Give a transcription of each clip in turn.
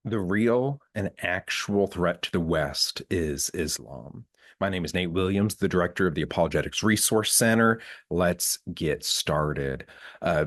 The real and actual threat to the West is Islam. My name is Nate Williams, the director of the Apologetics Resource Center. Let's get started. Uh,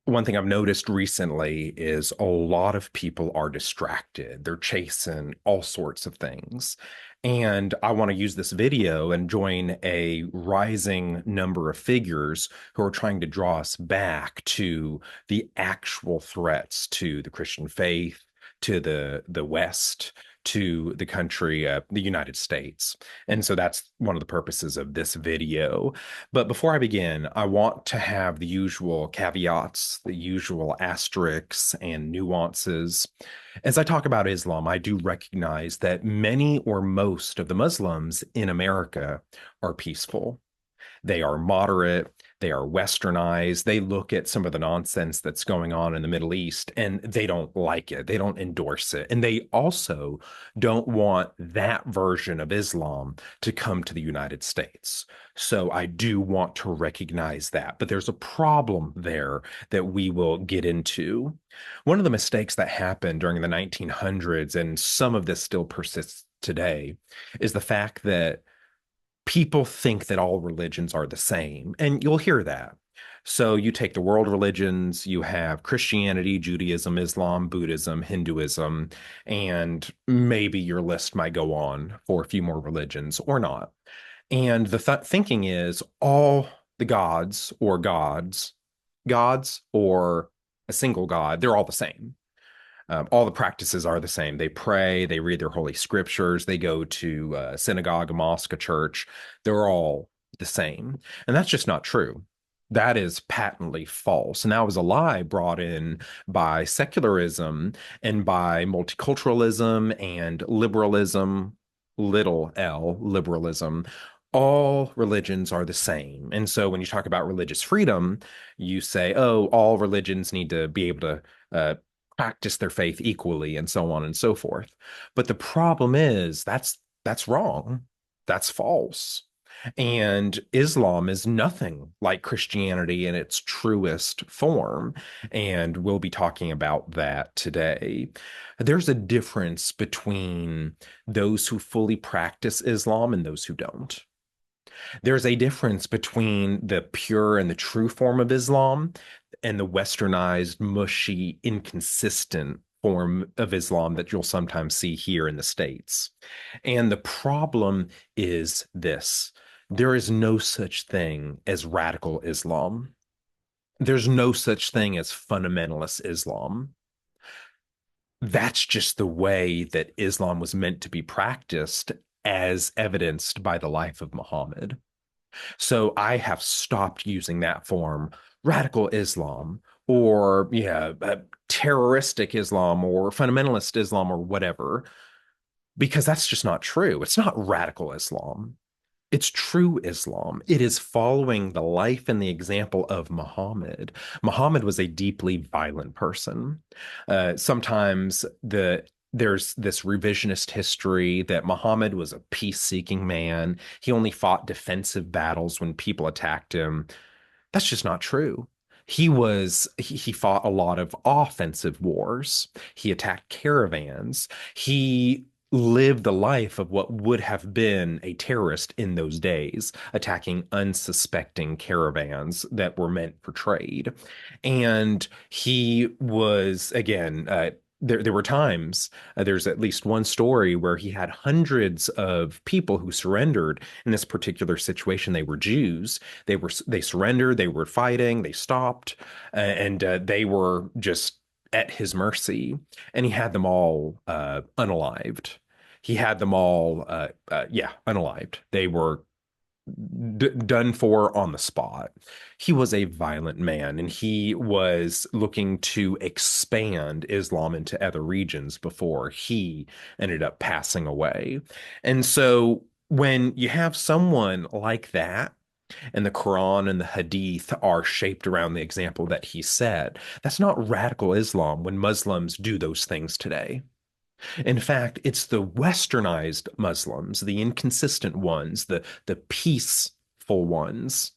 One thing I've noticed recently is a lot of people are distracted. They're chasing all sorts of things. And I want to use this video and join a rising number of figures who are trying to draw us back to the actual threats to the Christian faith, to the West, to the country, the United States. And so that's one of the purposes of this video. But before I begin, I want to have the usual caveats, the usual asterisks and nuances. As I talk about Islam, I do recognize that many or most of the Muslims in America are peaceful. They are moderate. They are westernized. They look at some of the nonsense that's going on in the Middle East and they don't like it. They don't endorse it. And they also don't want that version of Islam to come to the United States. So I do want to recognize that. But there's a problem there that we will get into. One of the mistakes that happened during the 1900s, and some of this still persists today, is the fact that people think that all religions are the same, and you'll hear that. So you take the world religions, you have Christianity, Judaism, Islam, Buddhism, Hinduism, and maybe your list might go on for a few more religions or not. And the thinking is all the gods or a single God, they're all the same. All the practices are the same. They pray, they read their holy scriptures, they go to a synagogue, a mosque, a church. They're all the same. And that's just not true. That is patently false. And that was a lie brought in by secularism and by multiculturalism and liberalism, little l, liberalism. All religions are the same. And so when you talk about religious freedom, you say, oh, all religions need to be able to practice their faith equally and so on and so forth. But the problem is that's wrong. That's false. And Islam is nothing like Christianity in its truest form. And we'll be talking about that today. There's a difference between those who fully practice Islam and those who don't. There's a difference between the pure and the true form of Islam and the westernized, mushy, inconsistent form of Islam that you'll sometimes see here in the States. And the problem is this: there is no such thing as radical Islam. There's no such thing as fundamentalist Islam. That's just the way that Islam was meant to be practiced, as evidenced by the life of Muhammad. So I have stopped using that form, radical Islam, or terroristic Islam, or fundamentalist Islam, or whatever, because that's just not true. It's not radical Islam. It's true Islam. It is following the life and the example of Muhammad. Muhammad was a deeply violent person. Sometimes there's this revisionist history that Muhammad was a peace-seeking man. He only fought defensive battles when people attacked him. That's just not true. He fought a lot of offensive wars. He attacked caravans. He lived the life of what would have been a terrorist in those days, attacking unsuspecting caravans that were meant for trade. And he was, again, there were times, there's at least one story where he had hundreds of people who surrendered in this particular situation. They were Jews. They surrendered, they were fighting, they stopped, and they were just at his mercy. And he had them all unalived. He had them all, unalived. They were done for on the spot. He was a violent man and he was looking to expand Islam into other regions before he ended up passing away. And so when you have someone like that, and the Quran and the Hadith are shaped around the example that he set, that's not radical Islam when Muslims do those things today. In fact, it's the westernized Muslims, the inconsistent ones, the peaceful ones.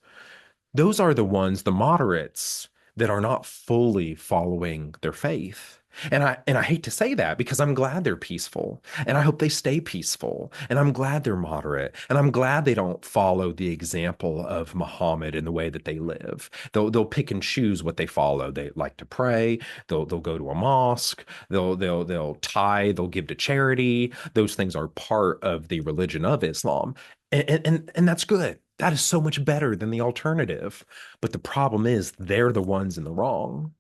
Those are the ones, the moderates, that are not fully following their faith. And I hate to say that because I'm glad they're peaceful and I hope they stay peaceful and I'm glad they're moderate and I'm glad they don't follow the example of Muhammad in the way that they live. They'll pick and choose what they follow. They like to pray, they'll go to a mosque, they'll tithe, they'll give to charity. Those things are part of the religion of Islam. And that's good. That is so much better than the alternative. But the problem is they're the ones in the wrong.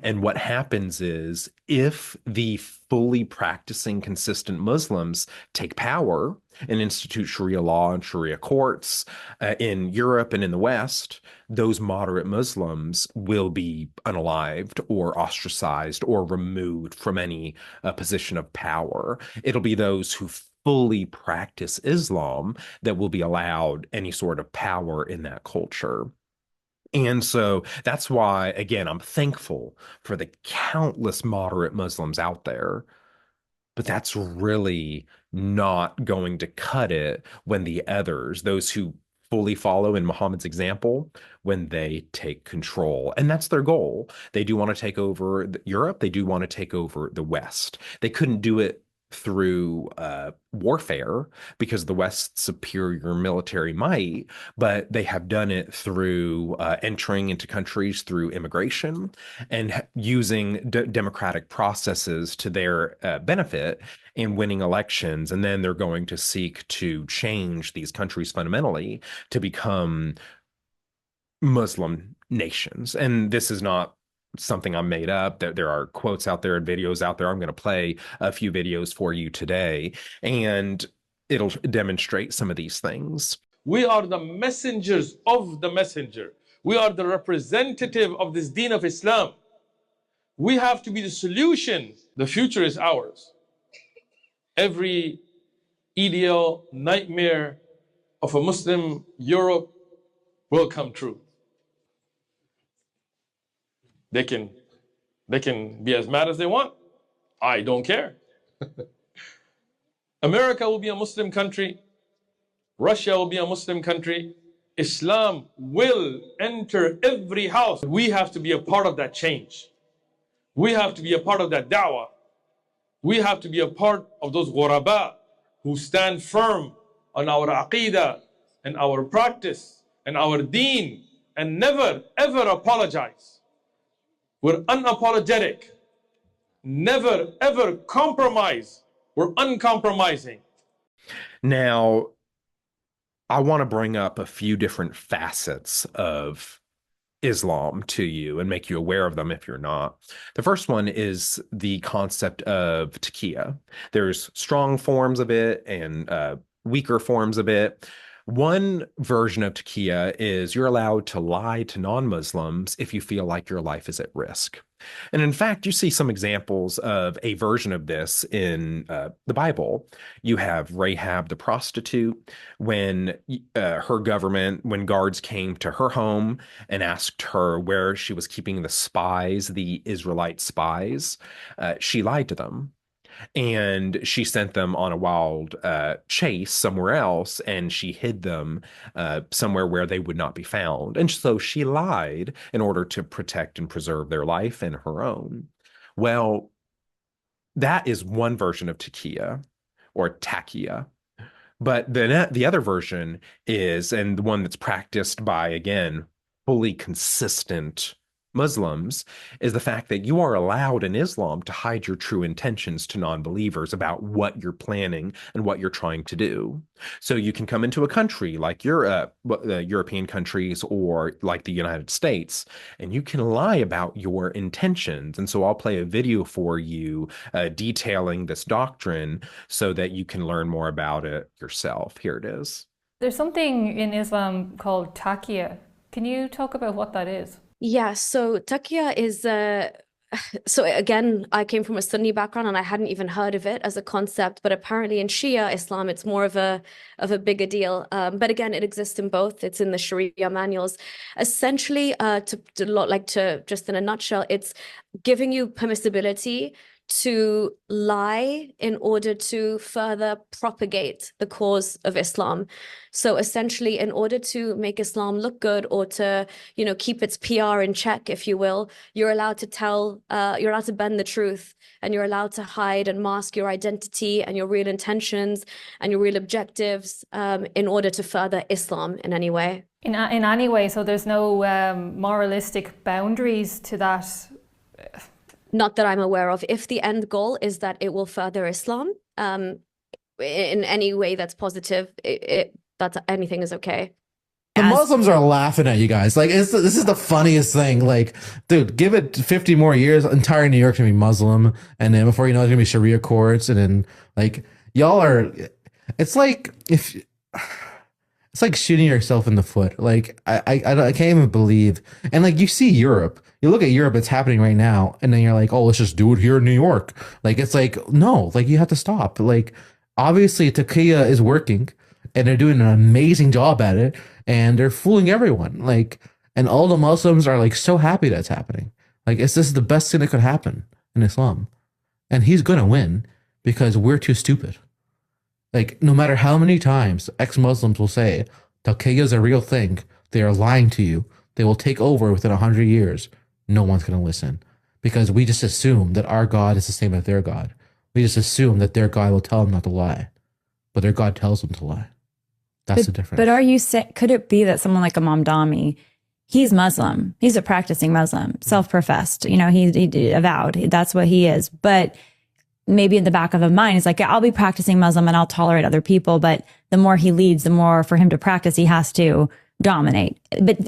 And what happens is if the fully practicing consistent Muslims take power and institute Sharia law and Sharia courts in Europe and in the West, those moderate Muslims will be unalived or ostracized or removed from any position of power. It'll be those who fully practice Islam that will be allowed any sort of power in that culture. And so that's why, again, I'm thankful for the countless moderate Muslims out there, but that's really not going to cut it when the others, those who fully follow in Muhammad's example, when they take control. And that's their goal. They do want to take over Europe, they do want to take over the West. They couldn't do it through warfare because of the West's superior military might, but they have done it through entering into countries through immigration and using democratic processes to their benefit and winning elections. And then they're going to seek to change these countries fundamentally to become Muslim nations. And this is not something I made up. There are quotes out there and videos out there. I'm going to play a few videos for you today, and it'll demonstrate some of these things. We are the messengers of the messenger. We are the representative of this deen of Islam. We have to be the solution. The future is ours. Every ideal nightmare of a Muslim Europe will come true. They can be as mad as they want. I don't care. America will be a Muslim country. Russia will be a Muslim country. Islam will enter every house. We have to be a part of that change. We have to be a part of that da'wah. We have to be a part of those ghuraba who stand firm on our aqidah and our practice and our deen and never ever apologize. We're unapologetic. Never ever compromise. We're uncompromising. Now, I want to bring up a few different facets of Islam to you and make you aware of them if you're not. The first one is the concept of taqiyya. There's strong forms of it and weaker forms of it. One version of taqiyya is you're allowed to lie to non-Muslims if you feel like your life is at risk. And in fact, you see some examples of a version of this in the Bible. You have Rahab the prostitute when her government, when guards came to her home and asked her where she was keeping the spies, the Israelite spies, she lied to them. And she sent them on a wild chase somewhere else, and she hid them somewhere where they would not be found. And so she lied in order to protect and preserve their life and her own. Well, that is one version of taqiyya or taqiyya. But the other version is, and the one that's practiced by, again, fully consistent Muslims, is the fact that you are allowed in Islam to hide your true intentions to non-believers about what you're planning and what you're trying to do. So you can come into a country like European countries or like the United States, and you can lie about your intentions. And so I'll play a video for you detailing this doctrine so that you can learn more about it yourself. Here it is. There's something in Islam called taqiyya. Can you talk about what that is? Yeah, so taqiyya is so again, I came from a Sunni background and I hadn't even heard of it as a concept, but apparently in Shia Islam it's more of a bigger deal. But again, it exists in both. It's in the Sharia manuals. Essentially, to just in a nutshell, it's giving you permissibility to lie in order to further propagate the cause of Islam. So essentially, in order to make Islam look good or to, keep its PR in check, if you will, you're allowed to bend the truth, and you're allowed to hide and mask your identity and your real intentions and your real objectives in order to further Islam in any way. In any way, so there's no moralistic boundaries to that. Not that I'm aware of. If the end goal is that it will further Islam, in any way that's positive, that's anything is okay. The Muslims are laughing at you guys. Like, this is the funniest thing. Like, dude, give it 50 more years, entire New York's gonna be Muslim, and then before you know, it's gonna be Sharia courts, and then like y'all are. It's like it's like shooting yourself in the foot. Like I can't even believe. And like you see Europe, you look at Europe, it's happening right now, and then you're like, oh, let's just do it here in New York. Like it's like no, like you have to stop. Like obviously, Taqiyya is working, and they're doing an amazing job at it, and they're fooling everyone. Like, and all the Muslims are like so happy that's happening. Like this is the best thing that could happen in Islam, and he's gonna win because we're too stupid. Like, no matter how many times ex-Muslims will say, Taqiyya is a real thing, they are lying to you. They will take over within 100 years. No one's going to listen because we just assume that our God is the same as their God. We just assume that their God will tell them not to lie, but their God tells them to lie. That's the difference. But are you saying, could it be that someone like Imam Dami, he's Muslim, he's a practicing Muslim, self-professed, he avowed, that's what he is. But maybe in the back of his mind, he's like, yeah, I'll be practicing Muslim and I'll tolerate other people. But the more he leads, the more for him to practice, he has to dominate. But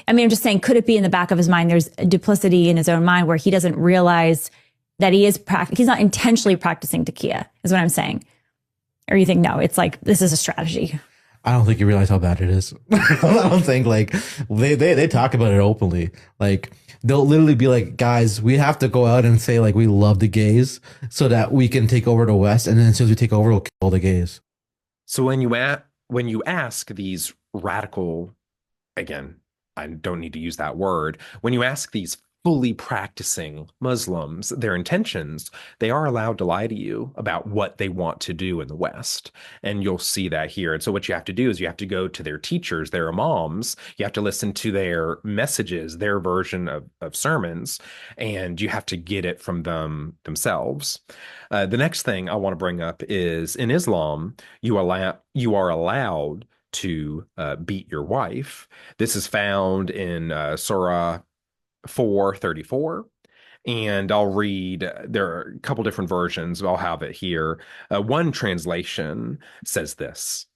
I'm just saying, could it be in the back of his mind, there's a duplicity in his own mind where he doesn't realize that he's not intentionally practicing Taqiyya, is what I'm saying. Or you think, no, it's like, this is a strategy. I don't think you realize how bad it is. I don't think like they talk about it openly. Like they'll literally be like, guys, we have to go out and say like we love the gays so that we can take over the West, and then as soon as we take over, we'll kill all the gays. So when you ask these radical, again, I don't need to use that word, when you ask these fully practicing Muslims their intentions, they are allowed to lie to you about what they want to do in the West. And you'll see that here. And so what you have to do is you have to go to their teachers, their imams, you have to listen to their messages, their version of sermons, and you have to get it from them themselves. The next thing I want to bring up is in Islam, you are allowed to beat your wife. This is found in Surah 4:34, and I'll read, there are a couple different versions. I'll have it here. One translation says this: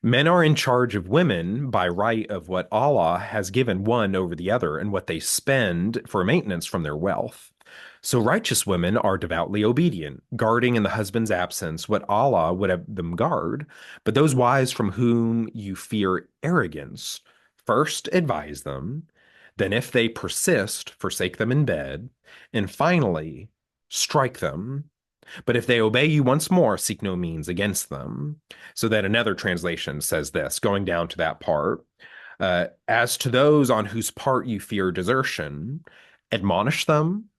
men are in charge of women by right of what Allah has given one over the other and what they spend for maintenance from their wealth. So righteous women are devoutly obedient, guarding in the husband's absence what Allah would have them guard. But those wives from whom you fear arrogance, first advise them, then if they persist, forsake them in bed, and finally strike them. But if they obey you once more, seek no means against them. So that another translation says this, going down to that part, as to those on whose part you fear desertion, admonish them,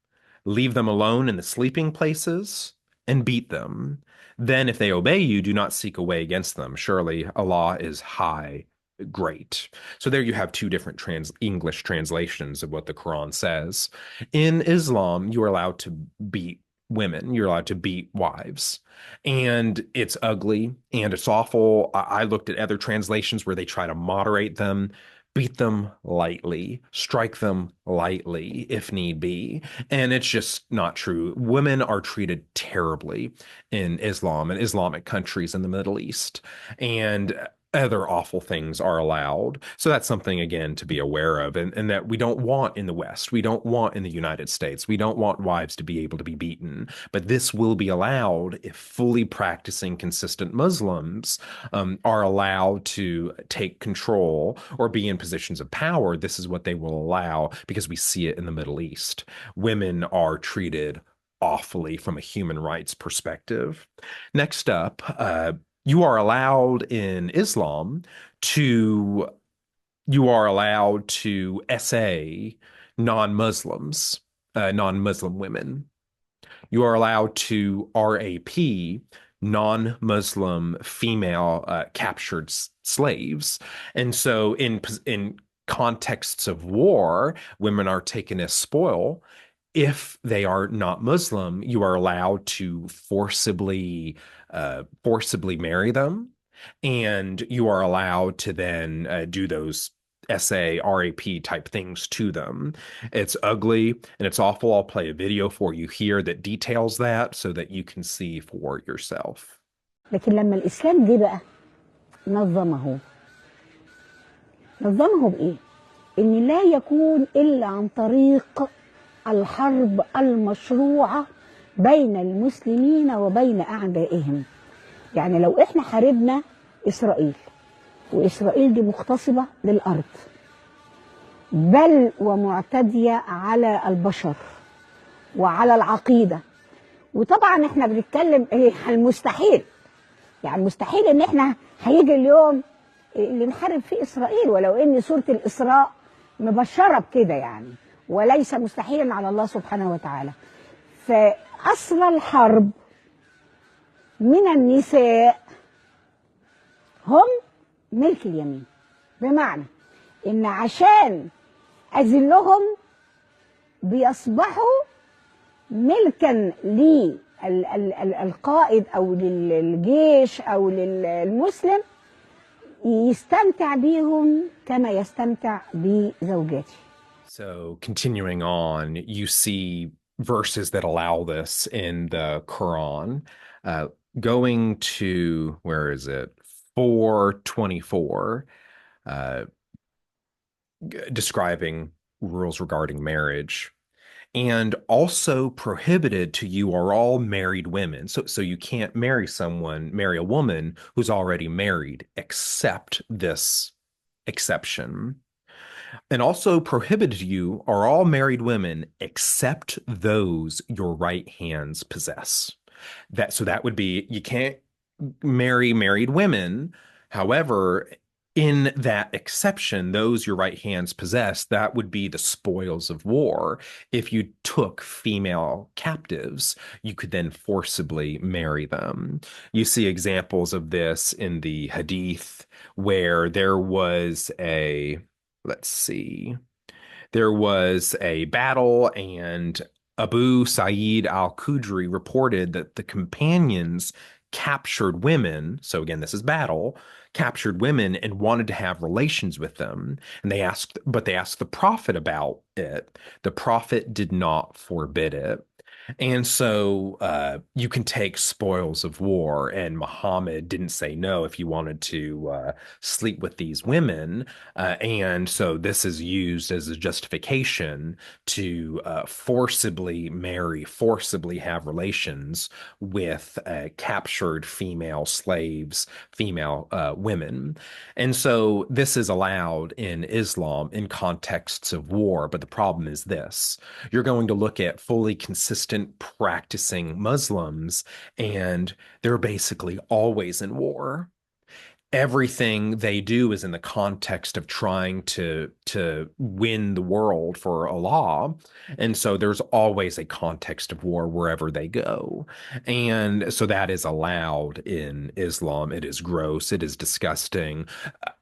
leave them alone in the sleeping places, and beat them. Then if they obey you, do not seek a way against them. Surely Allah is high, great. So there you have two different English translations of what the Quran says. In Islam, you are allowed to beat women. You're allowed to beat wives. And it's ugly and it's awful. I looked at other translations where they try to moderate them. Beat them lightly, strike them lightly if need be. And it's just not true. Women are treated terribly in Islam and Islamic countries in the Middle East. And other awful things are allowed. So that's something, again, to be aware of, and that we don't want in the West. We don't want in the United States. We don't want wives to be able to be beaten. But this will be allowed if fully practicing consistent Muslims are allowed to take control or be in positions of power. This is what they will allow because we see it in the Middle East. Women are treated awfully from a human rights perspective. Next up, you are allowed in Islam to essay non-Muslims, non-Muslim women. You are allowed to RAP, non-Muslim female captured slaves. And so in contexts of war, women are taken as spoil. If they are not Muslim, you are allowed to forcibly marry them, and you are allowed to then do those SARAP type things to them. It's ugly and it's awful. I'll play a video for you here that details that so that you can see for yourself. لكن لما الإسلام جه بقى نظمه بإيه؟ إن لا يكون إلا عن طريق الحرب المشروعة بين المسلمين وبين أعدائهم. يعني لو إحنا حاربنا إسرائيل وإسرائيل دي مغتصبة للأرض بل ومعتدية على البشر وعلى العقيدة، وطبعا إحنا بنتكلم عن المستحيل، يعني مستحيل إن إحنا هيجي اليوم اللي نحارب فيه إسرائيل، ولو إن سورة الإسراء مبشرة بكده يعني، وليس مستحيلا على الله سبحانه وتعالى. فأصل الحرب من النساء هم ملك اليمين، بمعنى إن عشان أذلهم بيصبحوا ملكا للقائد أو للجيش أو للمسلم يستمتع بيهم كما يستمتع بزوجاته. So continuing on, you see verses that allow this in the Quran. Going to, where is it? 424, describing rules regarding marriage. And also prohibited to you are all married women. So you can't marry a woman who's already married, except this exception. And also prohibited to you are all married women, except those your right hands possess. So that would be, you can't marry married women. However, in that exception, those your right hands possess, that would be the spoils of war. If you took female captives, you could then forcibly marry them. You see examples of this in the Hadith, where there was there was a battle, and Abu Sa'id al-Khudri reported that the companions captured women. So again, this is battle, captured women and wanted to have relations with them. And they asked the Prophet about it. The Prophet did not forbid it. And so you can take spoils of war, and Muhammad didn't say no if you wanted to sleep with these women. And so this is used as a justification to forcibly marry, forcibly have relations with captured female slaves, female women. And so this is allowed in Islam in contexts of war. But the problem is this: you're going to look at fully consistent practicing Muslims, and they're basically always in war. Everything they do is in the context of trying to win the world for Allah. And so there's always a context of war wherever they go. And so that is allowed in Islam. It is gross. It is disgusting.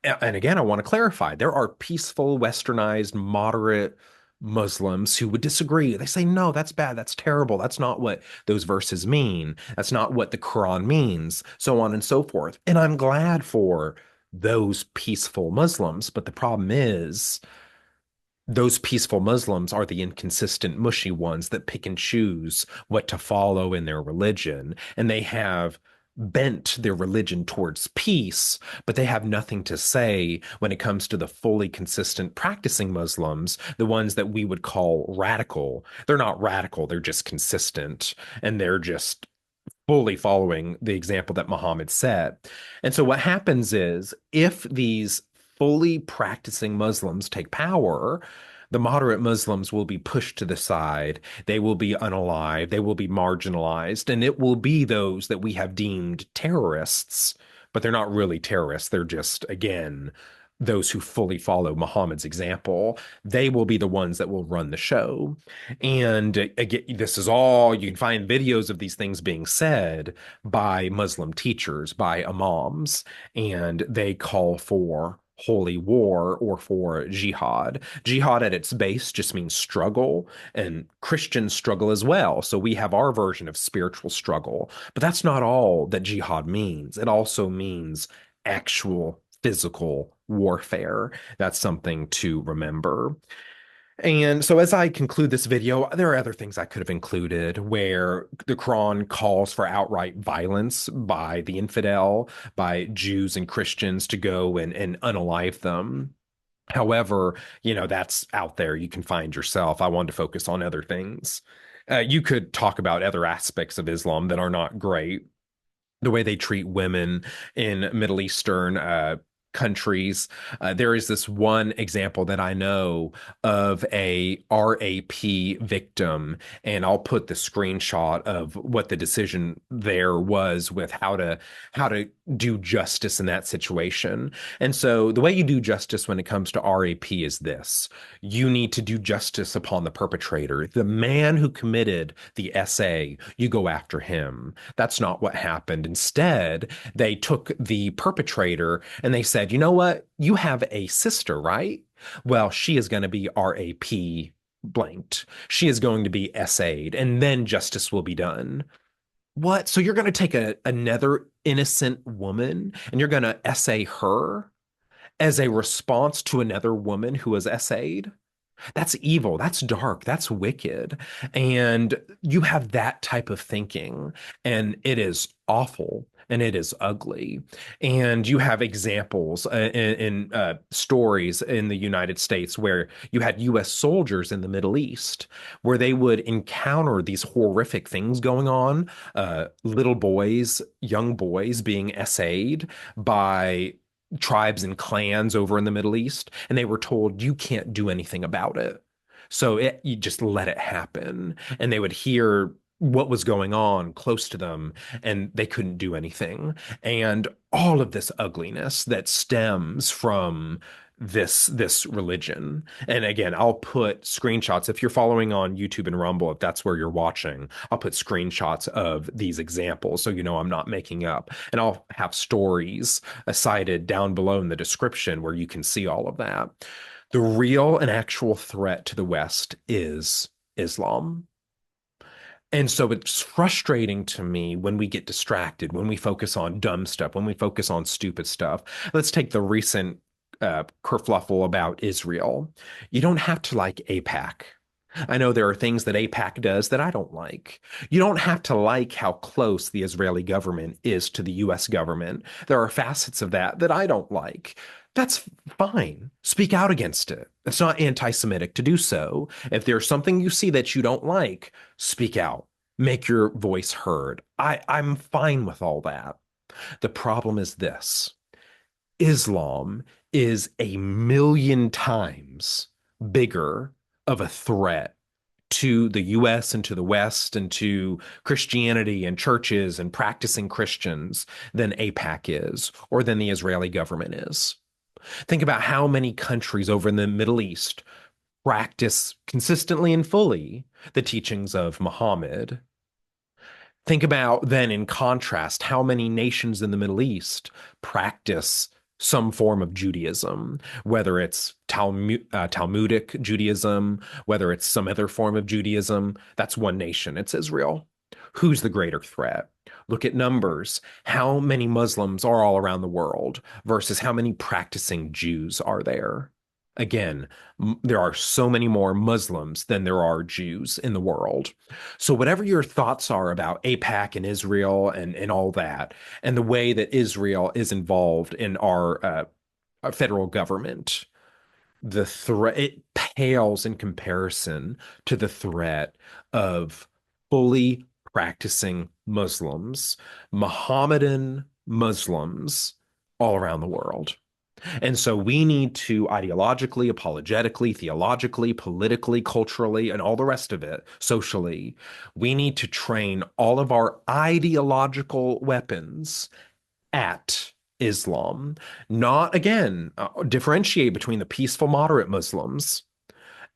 And again, I want to clarify, there are peaceful, westernized, moderate Muslims who would disagree. They say, no, that's bad. That's terrible. That's not what those verses mean. That's not what the Quran means, so on and so forth. And I'm glad for those peaceful Muslims. But the problem is, those peaceful Muslims are the inconsistent, mushy ones that pick and choose what to follow in their religion. And they have bent their religion towards peace, but they have nothing to say when it comes to the fully consistent practicing Muslims, the ones that we would call radical. They're not radical, they're just consistent, and they're just fully following the example that Muhammad set. And so what happens is, if these fully practicing Muslims take power, the moderate Muslims will be pushed to the side. They will be unalived. They will be marginalized. And it will be those that we have deemed terrorists, but they're not really terrorists. They're just, again, those who fully follow Muhammad's example, they will be the ones that will run the show. And again, this is all you can find videos of these things being said by Muslim teachers, by imams, and they call for holy war or for jihad. Jihad at its base just means struggle, and Christians struggle as well. So we have our version of spiritual struggle, but that's not all that jihad means. It also means actual physical warfare. That's something to remember. And so, as I conclude this video, there are other things I could have included where the Quran calls for outright violence by the infidel, by Jews and Christians to go and unalive them. However, that's out there. You can find yourself. I wanted to focus on other things. You could talk about other aspects of Islam that are not great, the way they treat women in Middle Eastern countries. There is this one example that I know of a RAP victim, and I'll put the screenshot of what the decision there was with how to do justice in that situation. And so the way you do justice when it comes to RAP is this: you need to do justice upon the perpetrator. The man who committed the SA, you go after him. That's not what happened. Instead, they took the perpetrator and they said, you know what? You have a sister, right? Well, she is going to be RAP blanked. She is going to be SA'd, and then justice will be done. What? So you're going to take another innocent woman and you're going to SA her as a response to another woman who was SA'd? That's evil. That's dark. That's wicked. And you have that type of thinking, and it is awful and it is ugly. And you have examples in stories in the United States where you had US soldiers in the Middle East where they would encounter these horrific things going on, little boys, young boys being SA'd by tribes and clans over in the Middle East, and they were told you can't do anything about it. So you just let it happen. And they would hear what was going on close to them, and they couldn't do anything. And all of this ugliness that stems from this religion. And again, I'll put screenshots if you're following on YouTube and Rumble, if that's where you're watching, I'll put screenshots of these examples so I'm not making up. And I'll have stories cited down below in the description where you can see all of that. The real and actual threat to the West is Islam. And so it's frustrating to me when we get distracted, when we focus on dumb stuff, when we focus on stupid stuff. Let's take the recent kerfluffle about Israel. You don't have to like AIPAC. I know there are things that AIPAC does that I don't like. You don't have to like how close the Israeli government is to the US government. There are facets of that I don't like. That's fine. Speak out against it. It's not anti-Semitic to do so. If there's something you see that you don't like, speak out. Make your voice heard. I'm fine with all that. The problem is this: Islam is a million times bigger of a threat to the US and to the West and to Christianity and churches and practicing Christians than AIPAC is, or than the Israeli government is. Think about how many countries over in the Middle East practice consistently and fully the teachings of Muhammad. Think about then, in contrast, how many nations in the Middle East practice some form of Judaism, whether it's Talmudic Judaism, whether it's some other form of Judaism. That's one nation. It's Israel. Who's the greater threat? Look at numbers. How many Muslims are all around the world versus how many practicing Jews are there? Again, there are so many more Muslims than there are Jews in the world. So whatever your thoughts are about AIPAC and Israel and all that, and the way that Israel is involved in our federal government, the threat, it pales in comparison to the threat of fully practicing Muslims, Mohammedan Muslims all around the world. And so we need to ideologically, apologetically, theologically, politically, culturally, and all the rest of it, socially, we need to train all of our ideological weapons at Islam. Not, again, differentiate between the peaceful, moderate Muslims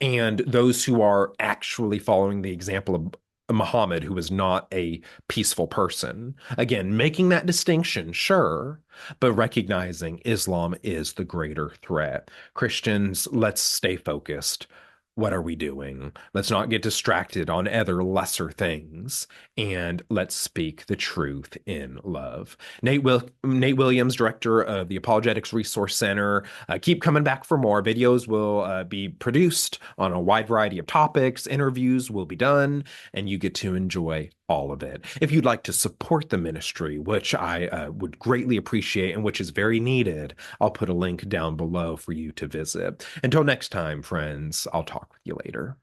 and those who are actually following the example of Muhammad, who was not a peaceful person. Again, making that distinction, sure, but recognizing Islam is the greater threat. Christians, let's stay focused. What are we doing? Let's not get distracted on other lesser things, and let's speak the truth in love. Nate Williams, director of the Apologetics Resource Center. Keep coming back for more. Videos will be produced on a wide variety of topics. Interviews will be done, and you get to enjoy all of it. If you'd like to support the ministry, which I would greatly appreciate and which is very needed, I'll put a link down below for you to visit. Until next time, friends, I'll talk with you later.